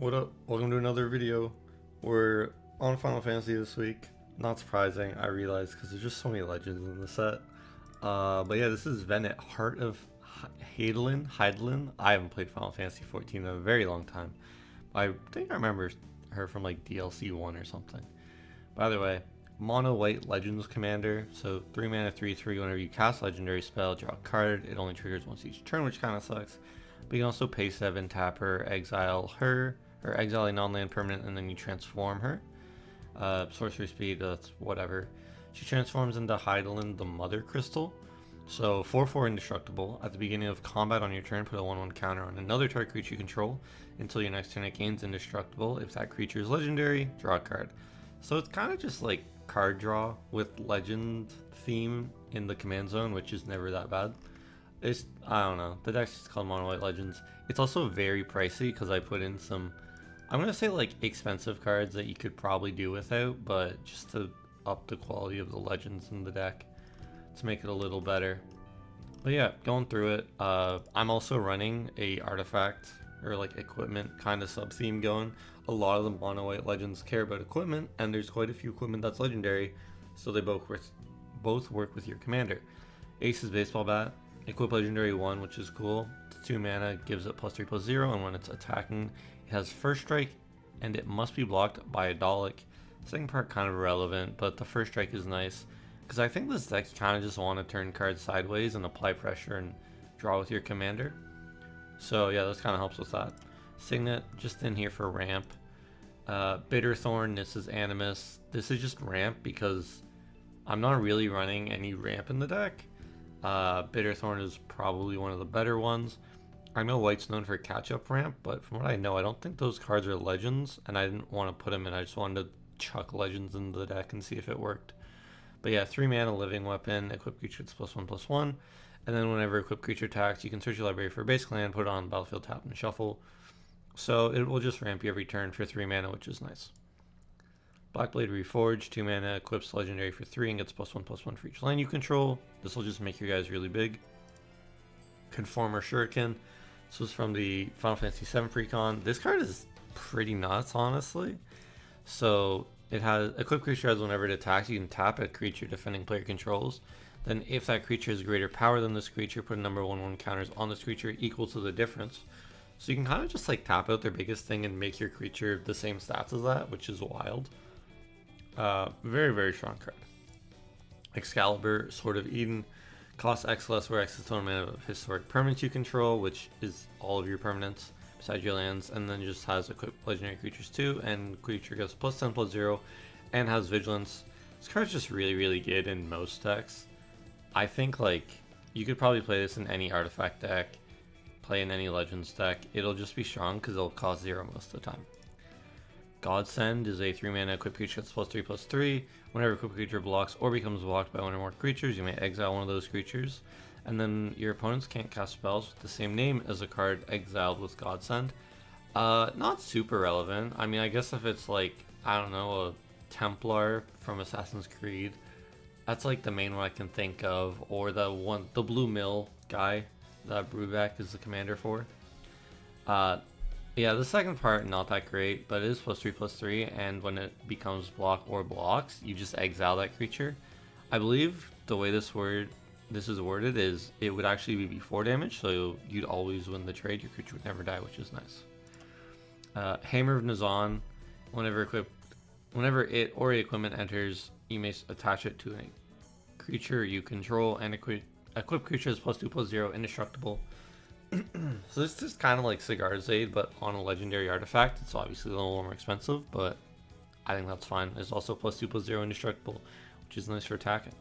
What up? Welcome to another video. We're on Final Fantasy this week. Not surprising, I realized, because there's just so many legends in the set. But yeah, this is Venat, Heart of Hydaelyn. I haven't played Final Fantasy 14 in a very long time. I think I remember her from like DLC 1 or something. By the way, mono white Legends Commander. So 3 mana, 3/3. Whenever you cast Legendary spell, draw a card. It only triggers once each turn, which kind of sucks. But you can also pay 7, tap her, exile her, or exile a non-land permanent, and then you transform her. Sorcery speed, that's whatever. She transforms into Hydaelyn, the Mother Crystal. So 4/4 indestructible. At the beginning of combat on your turn, put a 1/1 counter on another target creature you control until your next turn it gains indestructible. If that creature is legendary, draw a card. So it's kind of just like card draw with legend theme in the command zone, which is never that bad. I don't know. The deck's just called Mono White Legends. It's also very pricey because I put in some, I'm gonna say like expensive cards that you could probably do without, but just to up the quality of the legends in the deck to make it a little better. But yeah, going through it, I'm also running a artifact or like equipment kind of sub theme going. A lot of the Mono White Legends care about equipment, and there's quite a few equipment that's legendary, so they both work with your commander. Ace's baseball bat. Equip legendary 1, which is cool. It's 2 mana, gives it +3/+0, and when it's attacking, it has first strike, and it must be blocked by a Dalek. Second part kind of irrelevant, but the first strike is nice, because I think this deck kind of just want to turn cards sideways and apply pressure and draw with your commander. So yeah, this kind of helps with that. Signet, just in here for ramp. Bitterthorn, this is Animus. This is just ramp because I'm not really running any ramp in the deck. Bitterthorn is probably one of the better ones. I know White's known for catch-up ramp, but from what I know, I don't think those cards are legends, and I didn't want to put them in. I just wanted to chuck legends into the deck and see if it worked. But yeah, 3 mana living weapon, equip creature gets +1/+1, and then whenever equip creature attacks, you can search your library for a basic land, put it on the battlefield, tap, and shuffle. So it will just ramp you every turn for 3 mana, which is nice. Blackblade Reforged, 2 mana, equips legendary for 3 and gets +1/+1 for each land you control. This will just make your guys really big. Conformer Shuriken. This was from the Final Fantasy VII precon. This card is pretty nuts, honestly. So it has equip creature has whenever it attacks, you can tap a creature defending player controls. Then if that creature has greater power than this creature, put a number 1/1 counters on this creature equal to the difference. So you can kind of just like tap out their biggest thing and make your creature the same stats as that, which is wild. Very, very strong card. Excalibur, Sword of Eden. Costs X less, where X is total mana of historic permanents you control, which is all of your permanents besides your lands, and then just has equipped legendary creatures too, and creature gets +10/+0, and has vigilance. This card's just really, really good in most decks. I think like you could probably play this in any artifact deck, play in any legends deck. It'll just be strong because it'll cost 0 most of the time. Godsend is a 3 mana equipped creature that's +3/+3. Whenever equipped creature blocks or becomes blocked by one or more creatures, you may exile one of those creatures. And then your opponents can't cast spells with the same name as a card exiled with Godsend. Not super relevant. I mean, I guess if it's like, I don't know, a Templar from Assassin's Creed, that's like the main one I can think of. Or the Blue Mill guy that Bruvac is the commander for. Yeah, the second part, not that great, but it is +3/+3, and when it becomes block or blocks, you just exile that creature. I believe the way this is worded is it would actually be before damage, so you'd always win the trade. Your creature would never die, which is nice. Hammer of Nazan, whenever it or a equipment enters, you may attach it to a creature you control, and equip creature is +2/+0, indestructible. So this is kind of like Cigar's Aid, but on a legendary artifact. It's obviously a little more expensive, but I think that's fine. It's also +2/+0 indestructible, which is nice for attacking.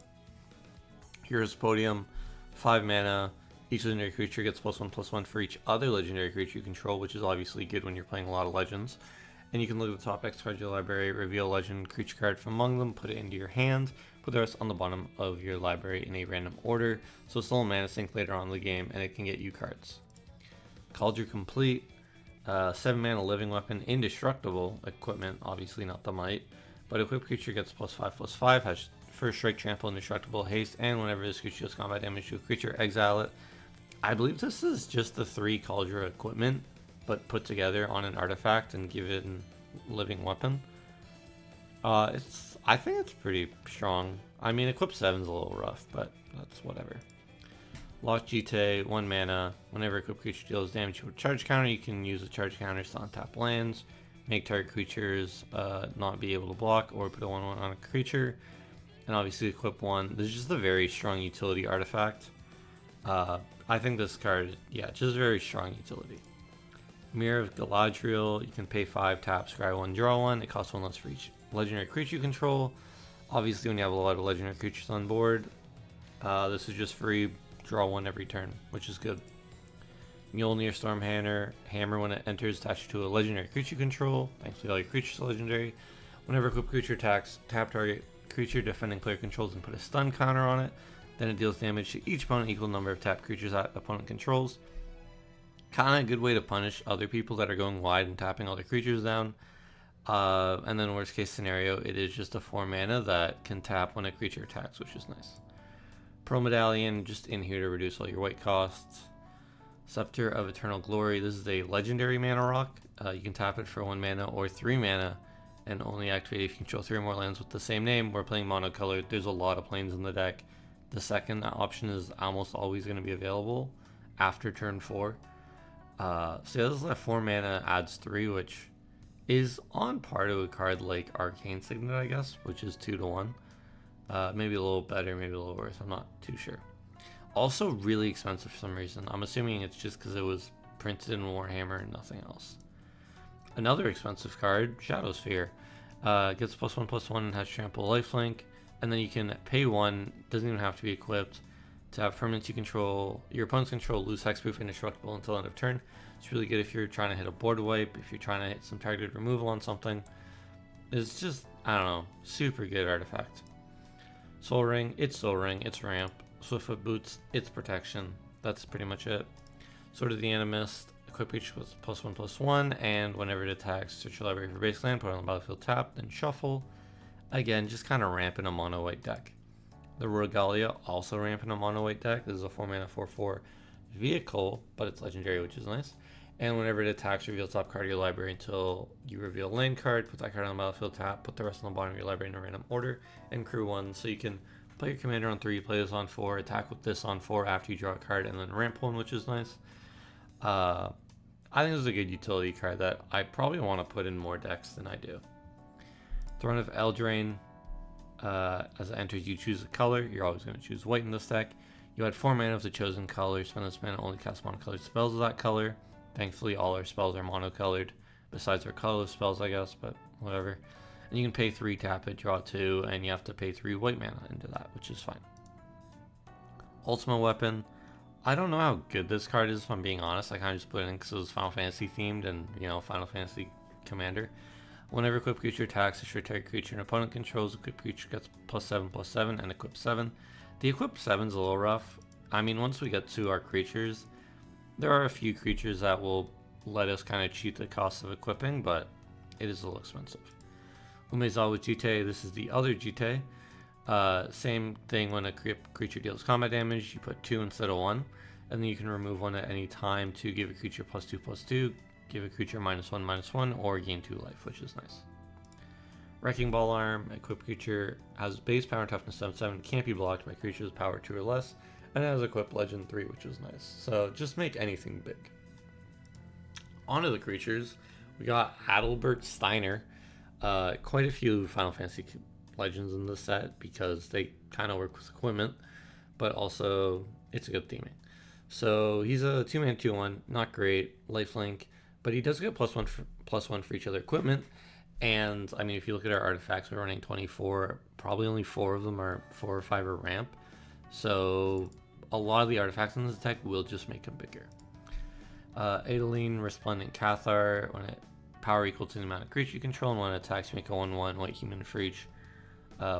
Here's Podium, 5 mana. Each legendary creature gets +1/+1 for each other legendary creature you control, which is obviously good when you're playing a lot of legends. And you can look at the top X cards of your library, reveal a legend creature card from among them, put it into your hand, put the rest on the bottom of your library in a random order, so it's still a mana sink later on in the game, and it can get you cards. Cauldron Complete, 7 mana living weapon, indestructible equipment, obviously not the might, but equipped creature gets +5/+5, has first strike, trample, indestructible, haste, and whenever this creature deals combat damage to a creature, exile it. I believe this is just the 3 Cauldron equipment but put together on an artifact and give it a living weapon. I think it's pretty strong. I mean, equip 7's a little rough, but that's whatever. Lost GT, 1 mana. Whenever equipped creature deals damage with a charge counter, you can use the charge counters to untap lands, make target creatures not be able to block, or put a 1/1 on a creature. And obviously equip 1. This is just a very strong utility artifact. I think this card, yeah, just very strong utility. Mirror of Galadriel, you can pay 5, tap, scry 1, draw 1. It costs 1 less for each legendary creature you control. Obviously, when you have a lot of legendary creatures on board, this is just free, draw 1 every turn, which is good. Mjolnir Stormhammer, when it enters, attached to a legendary creature you control. Thankfully, all your creatures are legendary. Whenever equipped creature attacks, tap target creature defending player controls and put a stun counter on it. Then it deals damage to each opponent equal number of tapped creatures that opponent controls. Kind of a good way to punish other people that are going wide and tapping all their creatures down. And then worst case scenario, it is just a 4 mana that can tap when a creature attacks, which is nice. Pearl Medallion, just in here to reduce all your white costs. Scepter of Eternal Glory, this is a legendary mana rock. You can tap it for 1 mana or 3 mana and only activate if you control 3 or more lands with the same name. We're playing monocolored, there's a lot of planes in the deck. The second option is almost always going to be available after turn 4. So yeah, this is like 4 mana, adds 3, which is on par to a card like Arcane Signet, I guess, which is 2 to 1. Maybe a little better, maybe a little worse, I'm not too sure. Also really expensive for some reason. I'm assuming it's just because it was printed in Warhammer and nothing else. Another expensive card, Shadowsphere. Gets +1/+1 and has trample lifelink. And then you can pay 1, doesn't even have to be equipped, to have permanents you control, your opponents control, lose hexproof, indestructible until end of turn. It's really good if you're trying to hit a board wipe, if you're trying to hit some targeted removal on something. It's just, I don't know, super good artifact. Soul Ring, it's ramp. Swiftfoot Boots, it's protection. That's pretty much it. Sword of the Animist, equip creature with +1/+1, and whenever it attacks, search your library for base land, put it on the battlefield tapped, then shuffle. Again, just kind of ramp in a mono white deck. The Regalia, also ramp in a mono white deck. This is a 4 mana 4/4 vehicle, but it's legendary, which is nice. And whenever it attacks, reveal top card of your library until you reveal a land card, put that card on the battlefield tap, put the rest on the bottom of your library in a random order, and crew 1. So you can play your commander on 3, play this on 4, attack with this on 4 after you draw a card, and then ramp 1, which is nice. I think this is a good utility card that I probably want to put in more decks than I do. Throne of Eldraine, as it enters, you choose a color. You're always going to choose white in this deck. You add 4 mana of the chosen color. Spend this mana, only cast monocolored spells of that color. Thankfully, all our spells are monocolored, besides our colorless spells, I guess, but whatever. And you can pay 3, tap it, draw 2, and you have to pay 3 white mana into that, which is fine. Ultimate Weapon. I don't know how good this card is, if I'm being honest. I kind of just put it in because it was Final Fantasy themed and, you know, Final Fantasy Commander. Whenever equipped creature attacks, a target creature an opponent controls, equipped creature gets +7/+7 and equip 7. The equip 7's a little rough. I mean, once we get to our creatures, there are a few creatures that will let us kind of cheat the cost of equipping, but it is a little expensive. Umezawa Jite, this is the other Jite. Same thing, when a creature deals combat damage, you put 2 instead of 1, and then you can remove 1 at any time to give a creature +2/+2, give a creature -1/-1, or gain 2 life, which is nice. Wrecking Ball Arm, equipped creature has base power and toughness 7/7, can't be blocked by creatures power 2 or less, and it has equipped legend 3, which is nice. So just make anything big. Onto the creatures, we got Adalbert Steiner. Quite a few Final Fantasy legends in this set because they kind of work with equipment, but also it's a good theming. So he's a 2-man 2/1, not great, lifelink, but he does get +1 for each other equipment. And I mean, if you look at our artifacts, we're running 24, probably only 4 of them are 4 or 5 are ramp. So a lot of the artifacts in this deck will just make him bigger. Hydaelyn, Resplendent Cathar, when it power equal to the amount of creature you control, and when it attacks, you make a 1/1 white human for each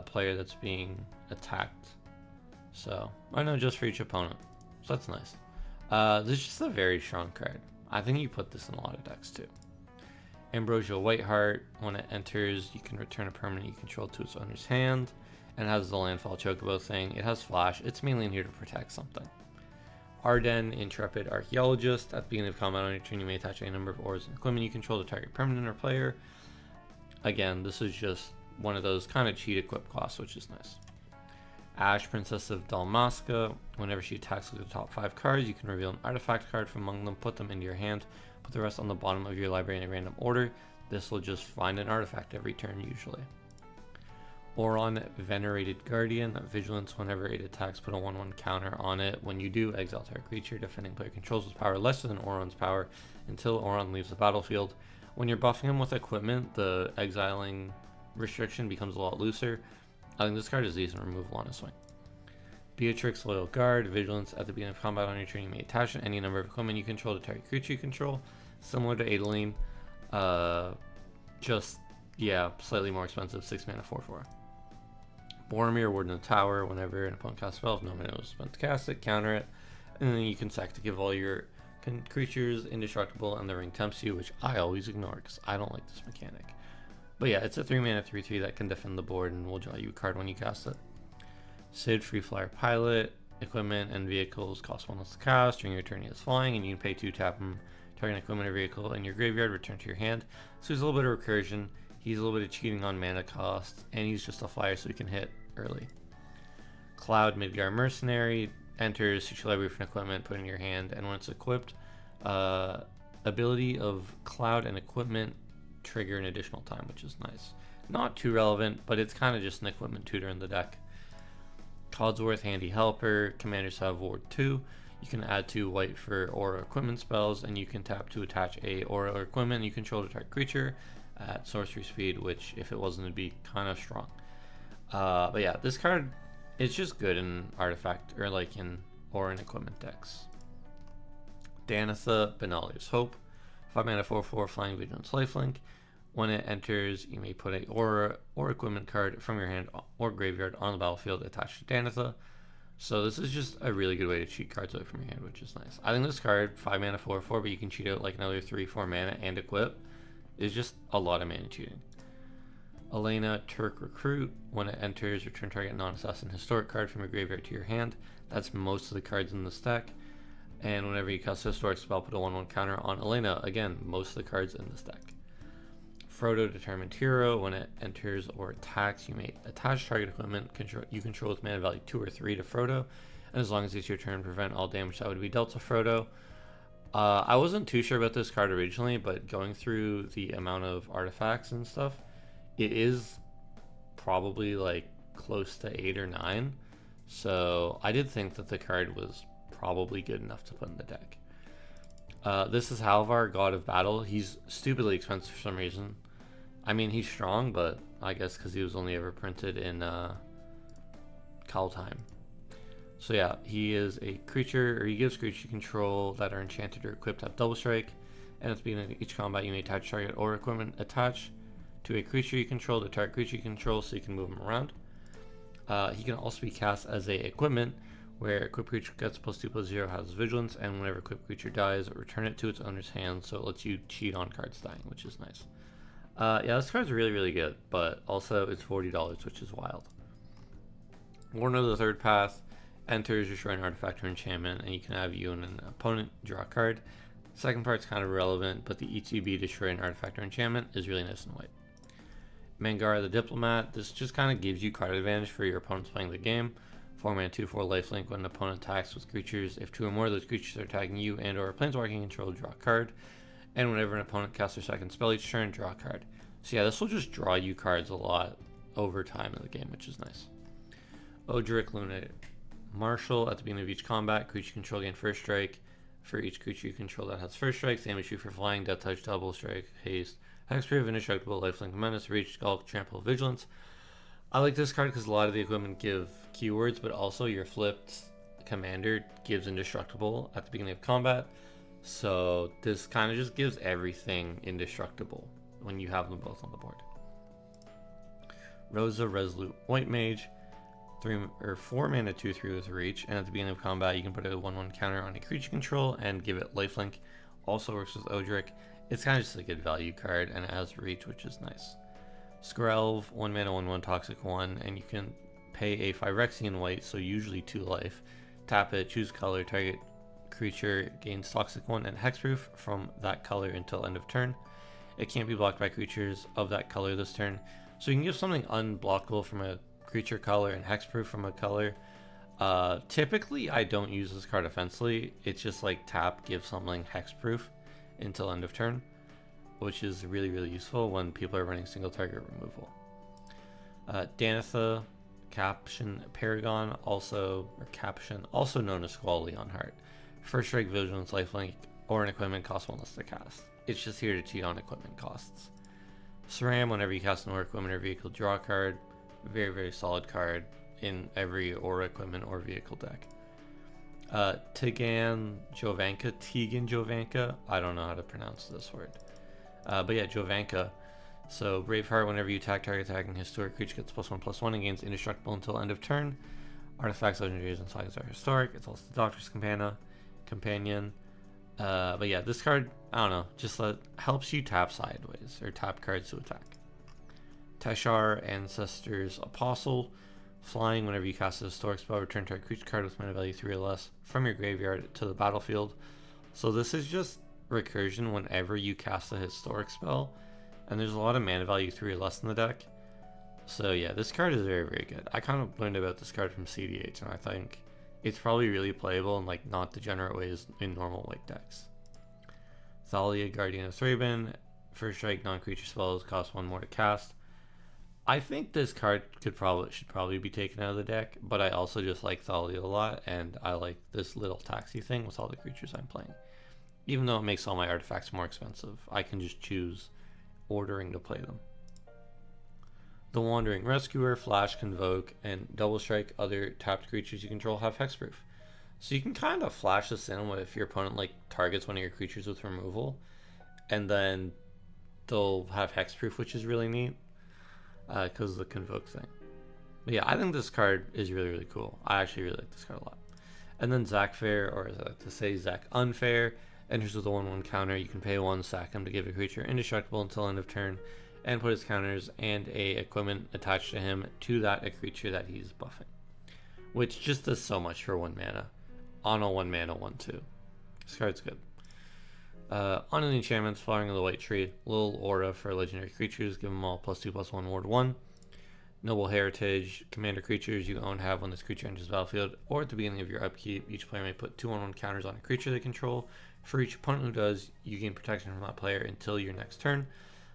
player that's being attacked. So, I know, just for each opponent. So that's nice. This is just a very strong card. I think you put this in a lot of decks too. Ambrosia Whiteheart, when it enters, you can return a permanent you control to its owner's hand, and has the landfall chocobo thing. It has flash. It's mainly in here to protect something. Arden, Intrepid Archaeologist. At the beginning of combat on your turn, you may attach any number of ores and equipment you control to target permanent or player. Again, this is just one of those kind of cheat equip costs, which is nice. Ash, Princess of Dalmasca. Whenever she attacks with the top 5 cards, you can reveal an artifact card from among them, put them into your hand, put the rest on the bottom of your library in a random order. This will just find an artifact every turn usually. Oron, Venerated Guardian. Vigilance, whenever it attacks, put a 1/1 counter on it. When you do, exile target creature defending player controls with power less than Oron's power until Oron leaves the battlefield. When you're buffing him with equipment, the exiling restriction becomes a lot looser. I think this card is decent removal on a swing. Beatrix, Loyal Guard. Vigilance, at the beginning of combat on your turn, you may attach any number of equipment you control to target creature you control. Similar to Hydaelyn, just, yeah, slightly more expensive, 6 mana, 4/4. Boromir, Warden of the Tower. Whenever an opponent casts a spell, if no mana was spent to cast it, counter it, and then you can sack to give all your creatures indestructible and the ring tempts you, which I always ignore because I don't like this mechanic. But yeah, it's a 3 mana 3/3 that can defend the board and will draw you a card when you cast it. Sid, Free Flyer Pilot. Equipment and vehicles cost 1 less to cast. During your turn he is flying, and you can pay 2, tap him, target an equipment or vehicle in your graveyard, return to your hand. So there's a little bit of recursion. He's a little bit of cheating on mana cost, and he's just a flyer so he can hit early. Cloud, Midgar Mercenary. Enters, search your library for an equipment, put it in your hand, and when it's equipped, ability of Cloud and equipment trigger an additional time, which is nice. Not too relevant, but it's kind of just an equipment tutor in the deck. Codsworth, Handy Helper. Commanders have Ward 2. You can add 2 white for aura equipment spells, and you can tap to attach a aura or equipment you control to target creature at sorcery speed, which if it wasn't, it'd be kind of strong. But yeah, this card is just good in artifact or like in aura and equipment decks. Danitha, Benalia's Hope. 5 mana 4/4 Flying Vigilance Lifelink. When it enters, you may put a aura or equipment card from your hand or graveyard on the battlefield attached to Danitha. So this is just a really good way to cheat cards out from your hand, which is nice. I think this card, 5 mana 4/4, but you can cheat out like another 3-4 mana and equip, is just a lot of mana cheating. Elena, Turk Recruit. When it enters, return target non-assassin historic card from your graveyard to your hand. That's most of the cards in this deck. And whenever you cast a historic spell, put a 1/1 counter on Elena. Again, most of the cards in this deck. Frodo, Determined Hero. When it enters or attacks, you may attach target equipment you control with mana value 2 or 3 to Frodo. And as long as it's your turn, prevent all damage that would be dealt to Frodo. I wasn't too sure about this card originally, but going through the amount of artifacts and stuff, it is probably like close to 8 or 9. So I did think that the card was probably good enough to put in the deck. This is Halvar, God of Battle. He's stupidly expensive for some reason. I mean, he's strong, but I guess because he was only ever printed in Kaldheim. So yeah, he is a creature, or he gives creature control that are enchanted or equipped have double strike. And at the beginning of each combat, you may attach target or equipment attached to a creature you control to target creature you control, so you can move him around. He can also be cast as a equipment, where equipped creature gets +2/+0, has vigilance, and whenever equipped creature dies, return it to its owner's hand, so it lets you cheat on cards dying, which is nice. Yeah, this card's really, really good, but also it's $40, which is wild. Warden of the Third Path. Enters, destroy an artifact or enchantment, and you can have you and an opponent draw a card. Second part's kind of irrelevant, but the ETB, destroy an artifact or enchantment, is really nice and white. Mangara the Diplomat. This just kind of gives you card advantage for your opponents playing the game. 4 mana 2/4 lifelink. When an opponent attacks with creatures, if 2 or more of those creatures are attacking you and or planeswalking control, draw a card. And whenever an opponent casts their second spell each turn, draw a card. So yeah, this will just draw you cards a lot over time in the game, which is nice. Odric, Illuminated Marshal. At the beginning of each combat, creature control gain first strike. For each creature you control that has first strike, same issue for flying, death touch, double strike, haste, hexproof, indestructible, lifelink, menace, reach, skulk, trample, vigilance. I like this card because a lot of the equipment give keywords, but also your flipped commander gives indestructible at the beginning of combat. So this kind of just gives everything indestructible when you have them both on the board. Rosa, Resolute White Mage. 4 mana 2/3 with reach, and at the beginning of combat you can put a 1/1 counter on a creature control and give it lifelink. Also works with Odric. It's kind of just a good value card, and it has reach, which is nice. Skrelv, 1 mana 1/1 toxic 1, and you can pay a Phyrexian white, so usually 2 life. Tap it, choose color, target creature gains Toxic 1 and Hexproof from that color until end of turn. It can't be blocked by creatures of that color this turn. So you can give something unblockable from a creature color and Hexproof from a color. Typically, I don't use this card offensively. It's just like tap, give something Hexproof until end of turn, which is really, really useful when people are running single target removal. Danitha, Caption Paragon, also known as Squall Leon Heart. First strike, Vigilance, Lifelink, or an equipment costs 1 less to cast. It's just here to cheat on equipment costs. Saram, whenever you cast an aura, equipment, or vehicle, draw a card. Very, very solid card in every aura, equipment, or vehicle deck. Tegan Jovanka, I don't know how to pronounce this word. But yeah, Jovanka. So Braveheart, whenever you attack target attacking historic creature gets +1/+1 and gains indestructible until end of turn. Artifacts, legendaries, and sagas are historic. It's also the Doctor's Companion. But yeah, this card, I don't know, just helps you tap sideways or tap cards to attack. Teshar, Ancestors Apostle. Flying, whenever you cast a historic spell, return target creature card with mana value 3 or less from your graveyard to the battlefield. So this is just recursion whenever you cast a historic spell, and there's a lot of mana value 3 or less in the deck. So yeah, this card is very, very good. I kind of learned about this card from CDH, and I think it's probably really playable in like not degenerate ways in normal white decks. Thalia, Guardian of Thraben. First strike, non-creature spells cost 1 more to cast. I think this card should probably be taken out of the deck, but I also just like Thalia a lot, and I like this little taxi thing with all the creatures I'm playing. Even though it makes all my artifacts more expensive, I can just choose ordering to play them. The Wandering Rescuer, Flash, Convoke, and Double Strike. Other tapped creatures you control have Hexproof. So you can kind of flash this in if your opponent like targets one of your creatures with removal, and then they'll have Hexproof, which is really neat because of the Convoke thing. But yeah, I think this card is really, really cool. I actually really like this card a lot. And then Zac Fair, or as I like to say, Zac Unfair, enters with a 1/1 counter. You can pay 1, sack him to give a creature indestructible until end of turn, and put his counters and a equipment attached to him to that a creature that he's buffing, which just does so much for 1 mana on a 1 mana 1/2. This card's good. On the enchantments, Flowering of the White Tree, little aura for legendary creatures, give them all +2/+1 ward 1. Noble Heritage, commander creatures you own have when this creature enters the battlefield, or at the beginning of your upkeep, each player may put 2/1 counters on a creature they control. For each opponent who does, you gain protection from that player until your next turn.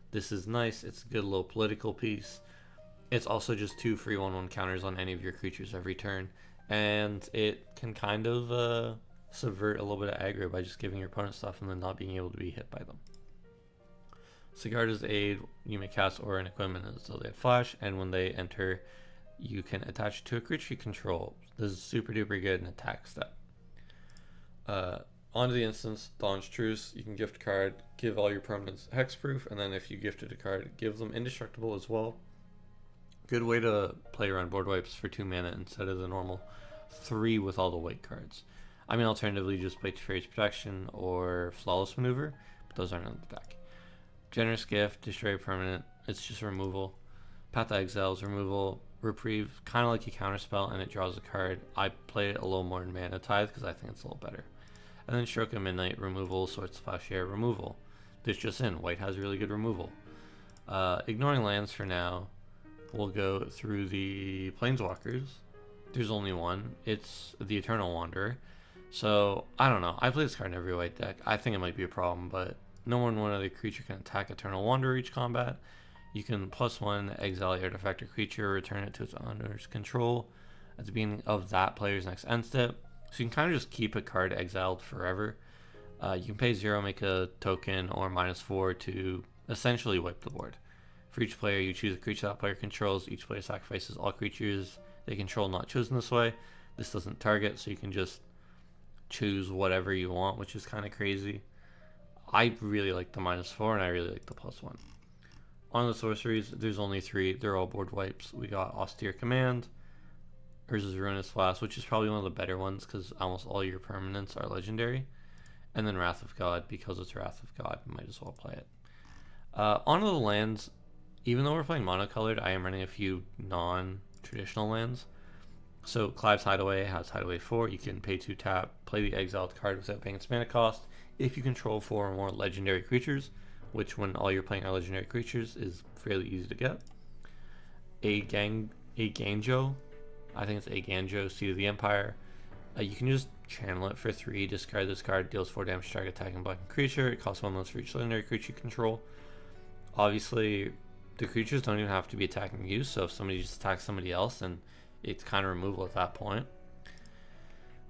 This is nice. It's a good little political piece. It's also just 2 free 1/1 counters on any of your creatures every turn, and it can kind of subvert a little bit of aggro by just giving your opponent stuff and then not being able to be hit by them. Sigarda's Aid, you may cast aura and equipment until they have flash, and when they enter, you can attach it to a creature you control. This is super duper good in attack step. Onto the instance, Dawn's Truce. You can gift a card, give all your permanents hexproof, and then if you gifted a card, give them indestructible as well. Good way to play around board wipes for 2 mana instead of the normal 3 with all the white cards. I mean, alternatively, just play Teferi's Protection or Flawless Maneuver, but those aren't in the deck. Generous Gift, destroy a permanent, it's just removal. Path to Exile's removal. Reprieve, kind of like a counterspell, and it draws a card. I play it a little more in Mana Tithe because I think it's a little better. And then Stroke of Midnight, removal. Sword Plowshare, removal. This just in, white has really good removal. Ignoring lands for now, we'll go through the Planeswalkers. There's only one. It's the Eternal Wanderer. So, I don't know. I play this card in every white deck. I think it might be a problem, but no one other creature can attack Eternal Wanderer each combat. You can +1 exile your artifact or creature, return it to its owner's control at the beginning of that player's next end step. So you can kind of just keep a card exiled forever. You can pay 0, make a token, or -4 to essentially wipe the board. For each player, you choose a creature that player controls. Each player sacrifices all creatures they control not chosen this way. This doesn't target, so you can just choose whatever you want, which is kind of crazy. I really like the -4, and I really like the +1. On the sorceries, there's only 3. They're all board wipes. We got Austere Command, Urza's Ruinous Blast, which is probably one of the better ones because almost all your permanents are legendary. And then Wrath of God, because it's Wrath of God, you might as well play it. Onto the lands, even though we're playing monocolored, I am running a few non-traditional lands. So Clive's Hideaway has Hideaway 4. You can pay 2 tap, play the exiled card without paying its mana cost. If you control 4 or more legendary creatures, which when all you're playing are legendary creatures is fairly easy to get. A Ganjo, I think it's a Ganjo, Seed of the Empire. You can just channel it for 3, discard this card, deals 4 damage to target attacking blocking creature. It costs 1 less for each legendary creature you control. Obviously, the creatures don't even have to be attacking you, so if somebody just attacks somebody else, then it's kind of removal at that point.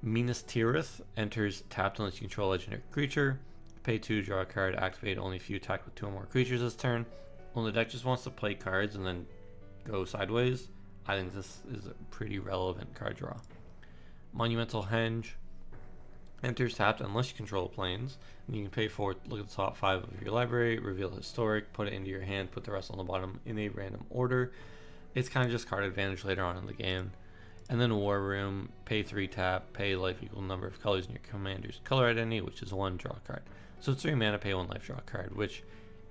Minas Tirith enters tapped unless you control a legendary creature. Pay 2, draw a card, activate only if you attack with 2 or more creatures this turn. When the deck just wants to play cards and then go sideways, I think this is a pretty relevant card draw. Monumental Henge enters tapped unless you control planes. And you can pay 4, look at the top 5 of your library, reveal historic, put it into your hand, put the rest on the bottom in a random order. It's kind of just card advantage later on in the game. And then War Room, pay 3 tap, pay life equal number of colors in your commander's color identity, which is 1, draw a card. So it's 3 mana, pay 1 life, draw a card, which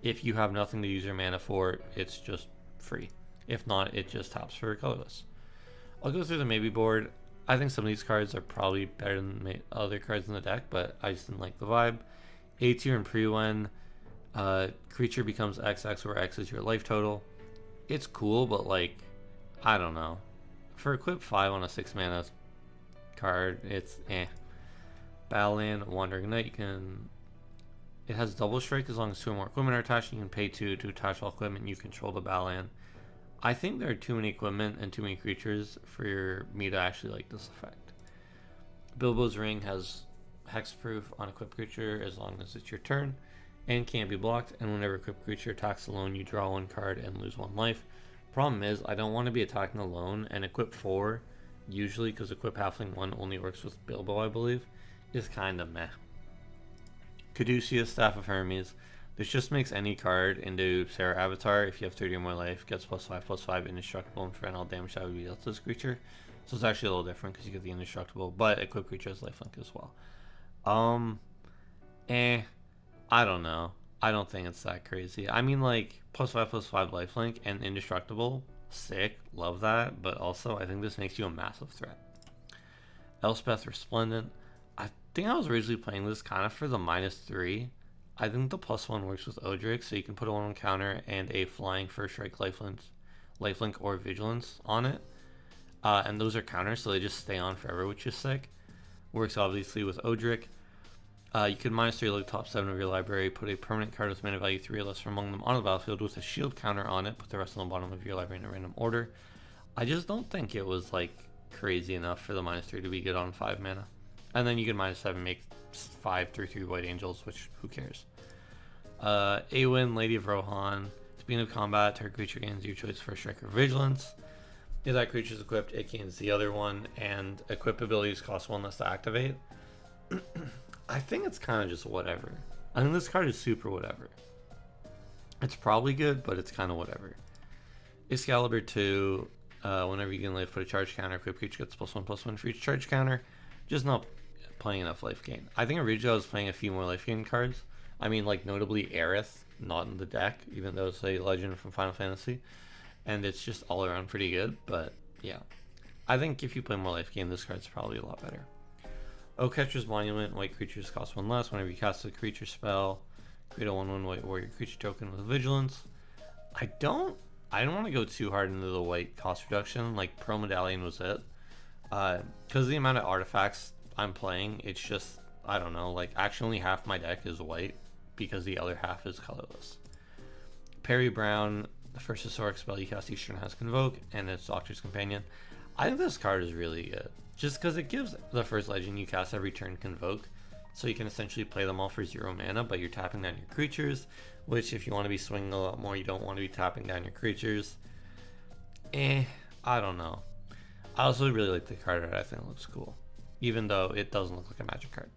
if you have nothing to use your mana for, it's just free. If not, it just taps for colorless. I'll go through the Maybeboard. I think some of these cards are probably better than other cards in the deck, but I just didn't like the vibe. A tier and pre-win, creature becomes XX where X is your life total. It's cool, but like, I don't know. For equip 5 on a 6 mana card, it's eh. Battleland, Wandering Knight, it has double strike as long as 2 or more equipment are attached. You can pay 2 to attach all equipment you control to Battleland. I think there are too many equipment and too many creatures for me to actually like this effect. Bilbo's Ring has hexproof on equipped creature as long as it's your turn and can't be blocked, and whenever equipped creature attacks alone you draw 1 card and lose 1 life. Problem is I don't want to be attacking alone, and equip 4 usually, because equip halfling 1 only works with Bilbo I believe, is kind of meh. Caduceus, Staff of Hermes. This just makes any card into Sarah Avatar if you have 30 or more life, gets +5/+5 indestructible, and prevent all damage that would be dealt to this creature. So it's actually a little different because you get the indestructible, but equipped creature has lifelink as well. I don't know. I don't think it's that crazy. I mean, like, +5/+5 lifelink and indestructible, sick, love that, but also I think this makes you a massive threat. Elspeth Resplendent. I think I was originally playing this kind of for the -3. I think the +1 works with Odric, so you can put a 1 on counter and a flying first strike lifelink or vigilance on it. And those are counters, so they just stay on forever, which is sick. Works obviously with Odric. You can -3 look top 7 of your library, put a permanent card with mana value 3 or less from among them on the battlefield with a shield counter on it, put the rest on the bottom of your library in a random order. I just don't think it was like crazy enough for the -3 to be good on 5 mana. And then you can -7 make 5 3/3 White Angels, which who cares. Awen, Lady of Rohan. At the beginning of combat, target creature gains your choice for strike or vigilance. If that creature is equipped, it gains the other one, and equip abilities cost 1 less to activate. I think it's kind of just whatever. I think this card is super whatever. It's probably good, but it's kind of whatever. Excalibur 2, whenever you gain life, put a charge counter. Equip creature gets +1/+1 for each charge counter. Just not playing enough life gain. I think originally I was playing a few more life gain cards. I mean, like, notably Aerith, not in the deck, even though it's a legend from Final Fantasy. And it's just all around pretty good, but yeah. I think if you play more life gain, this card's probably a lot better. Oketra's Monument, white creatures cost 1 less. Whenever you cast a creature spell, create a 1/1 white warrior creature token with vigilance. I don't want to go too hard into the white cost reduction. Like, Pro Medallion was it. Because the amount of artifacts I'm playing, it's just, I don't know, like, actually only half my deck is white because the other half is colorless. Perry Brown, the first historic spell you cast each turn has Convoke, and it's Doctor's Companion. I think this card is really good, just because it gives the first legend you cast every turn Convoke, so you can essentially play them all for 0 mana, but you're tapping down your creatures, which if you want to be swinging a lot more, you don't want to be tapping down your creatures. I don't know. I also really like the card art. I think it looks cool, even though it doesn't look like a magic card.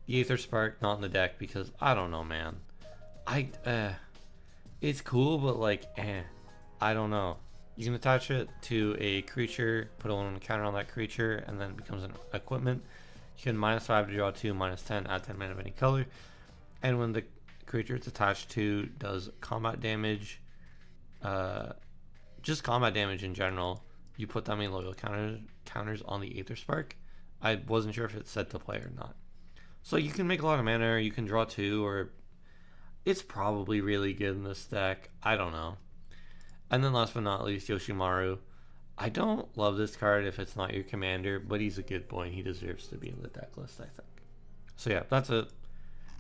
The Aether Spark, not in the deck because I don't know, man. It's cool, but like, I don't know. You can attach it to a creature, put a 1 on the counter on that creature, and then it becomes an equipment. You can -5 to draw 2, -10, add 10 mana of any color. And when the creature it's attached to does combat damage, just combat damage in general, you put that many loyal counters on the Aether Spark. I wasn't sure if it's set to play or not. So you can make a lot of mana, or you can draw 2, or it's probably really good in this deck. I don't know. And then last but not least, Yoshimaru. I don't love this card if it's not your commander, but he's a good boy and he deserves to be in the deck list, I think. So yeah, that's it.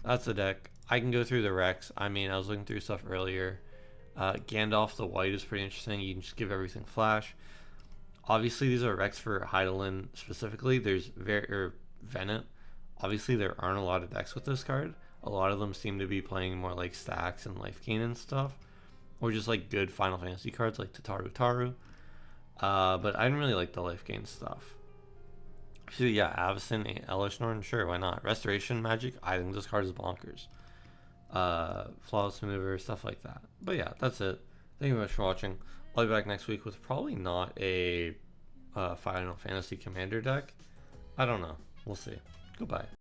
That's the deck. I can go through the Rex. I mean, I was looking through stuff earlier. Gandalf the White is pretty interesting. You can just give everything flash. Obviously, these are Rex for Hydaelyn specifically. There's Venat. Obviously, there aren't a lot of decks with this card. A lot of them seem to be playing more like stacks and life gain and stuff, or just like good Final Fantasy cards like Tataru. But I didn't really like the life gain stuff. So yeah, Avacyn, Elishnorn, sure, why not? Restoration Magic, I think this card is bonkers. Flawless Maneuver, stuff like that. But yeah, that's it. Thank you very much for watching. I'll be back next week with probably not a Final Fantasy Commander deck. I don't know. We'll see. Goodbye.